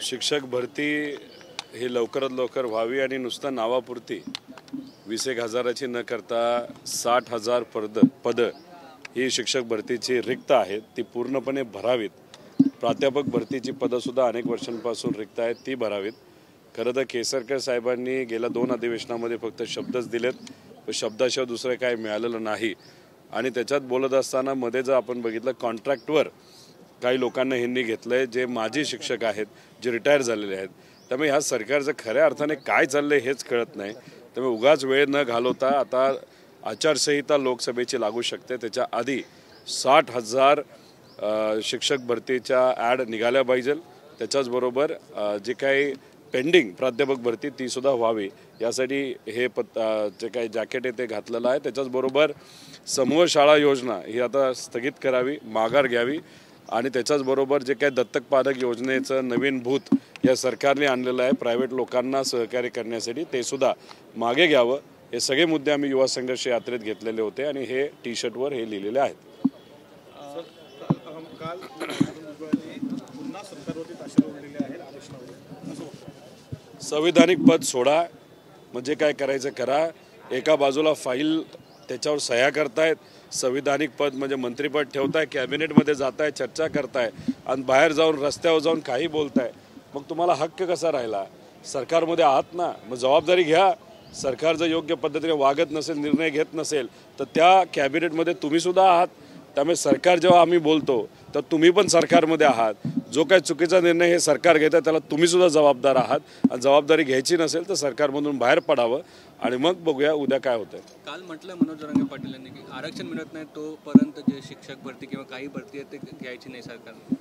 शिक्षक भरती ही लवकरात लवकर व्हावी आणि नुसतं नावापुरती 20,000ची न करता 60,000 पद ही शिक्षक भरतीची रिक्त आहेत ती पूर्णपणे भरावीत. प्राध्यापक भरतीची पदसुद्धा अनेक वर्षांपासून रिक्त आहेत ती भरावीत. खरं तर केसरकर साहेबांनी गेल्या 2 अधिवेशनामध्ये फक्त शब्दच दिलेत, शब्दाशिवाय दुसरं काही मिळालेलं नाही. आणि त्याच्यात बोलत असताना मध्ये जर आपण बघितलं कॉन्ट्रॅक्टवर काही लोकांना ह्यांनी घेतलंय जे माजी शिक्षक आहेत, जे रिटायर झालेले आहेत. त्यामुळे ह्या सरकारचं खऱ्या अर्थाने काय चाललंय हेच कळत नाही. त्यामुळे उगाच वेळ न घालवता आता आचारसंहिता लोकसभेची लागू शकते, त्याच्या आधी 60,000 शिक्षक भरतीच्या ॲड निघाल्या पाहिजे. त्याच्याचबरोबर जे काही पेंडिंग प्राध्यापक भरती तीसुद्धा व्हावी यासाठी हे जे काही जॅकेट आहे ते घातलेलं आहे. त्याच्याचबरोबर समूह शाळा योजना ही आता स्थगित करावी, माघार घ्यावी. आणि त्याच्याचबरोबर जे काही दत्तक पालक योजनेचं नवीन भूत या सरकारने आणलेलं आहे प्रायव्हेट लोकांना सहकार्य करण्यासाठी, ते सुद्धा मागे घ्यावं. हे सगळे मुद्दे आम्ही युवा संघर्ष यात्रेत घेतलेले होते आणि हे टी शर्टवर हे लिहिलेले आहेत. संविधानिक पद सोडा, म्हणजे काय करायचं करा. एका बाजूला फाईल त्याच्यावर सह्या करतायत, संविधानिक पद म्हणजे मंत्रिपद ठेवताय, कॅबिनेटमध्ये जाताय, चर्चा करताय आणि बाहेर जाऊन रस्त्यावर जाऊन काही बोलताय. मग तुम्हाला हक्क कसा राहिला? सरकारमध्ये आहात ना, मग जबाबदारी घ्या. सरकार जर योग्य पद्धतीने वागत नसेल, निर्णय घेत नसेल तर त्या कॅबिनेटमध्ये तुम्ही सुद्धा आहात. त्यामुळे सरकार जेव्हा आम्ही बोलतो तर तुम्ही पण सरकारमध्ये आहात. जो काही चुकीचा निर्णय हे सरकार घेतं त्याला तुम्ही सुद्धा जबाबदार आहात. आणि जबाबदारी घ्यायची नसेल तर सरकारमधून बाहेर पडावं आणि मग बघूया उद्या काय होतंय. काल म्हटलं मनोज जरांगे पाटील यांनी की आरक्षण मिळत नाही तोपर्यंत जे शिक्षक भरती किंवा काही भरती आहे ते घ्यायची नाही सरकारने.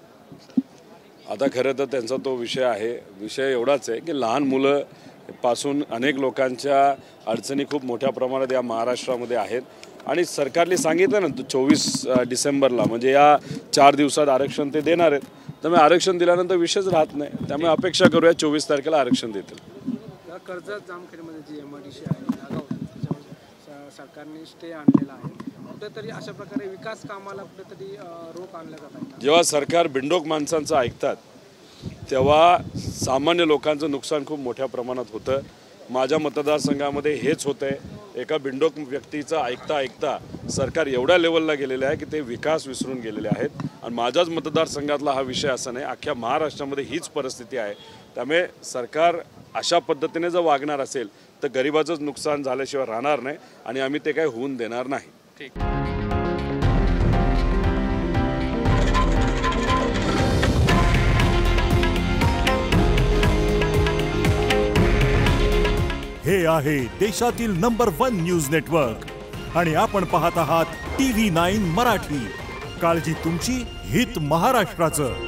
आता खरं तर त्यांचा तो विषय आहे. विषय एवढाच आहे की लहान मुलं पासून अनेक लोकांच्या अडचणी खूप मोठ्या प्रमाणात या महाराष्ट्रामध्ये आहेत. आणि सरकारने सांगितलं ना 24 डिसेंबरला म्हणजे या 4 दिवसात आरक्षण ते देणार आहेत. त्यामुळे आरक्षण दिल्यानंतर विषयच राहत नाही. त्यामुळे अपेक्षा करूया 24 तारखेला आरक्षण देतील. कर्जत जामखेडमध्ये जी MIDC आहे सरकारने स्टे आणलेला आहे, कुठेतरी अशा प्रकारे विकास कामाला कुठेतरी रोख आणल्या जातात. जेव्हा सरकार बिंडोक माणसांचं ऐकतात तेव्हा सामान्य लोकांचं नुकसान खूप मोठ्या प्रमाणात होतं. माझ्या मतदारसंघामध्ये हेच होतंय. एका बिंडोक व्यक्तीचं ऐकता ऐकता सरकार एवढ्या लेवलला गेलेलं आहे की ते विकास विसरून गेलेले आहेत. आणि माझ्याच मतदारसंघातला हा विषय असा नाही, अख्ख्या महाराष्ट्रामध्ये हीच परिस्थिती आहे. त्यामुळे सरकार अशा पद्धतीने जर वागणार असेल तर गरिबाचंच नुकसान झाल्याशिवाय राहणार नाही आणि आम्ही ते काही होऊन देणार नाही. ठीक. हे आहे देशातील नंबर 1 न्यूज नेटवर्क आणि आपण पाहत आहात TV9 मराठी. काळजी तुमची, हित महाराष्ट्राचं.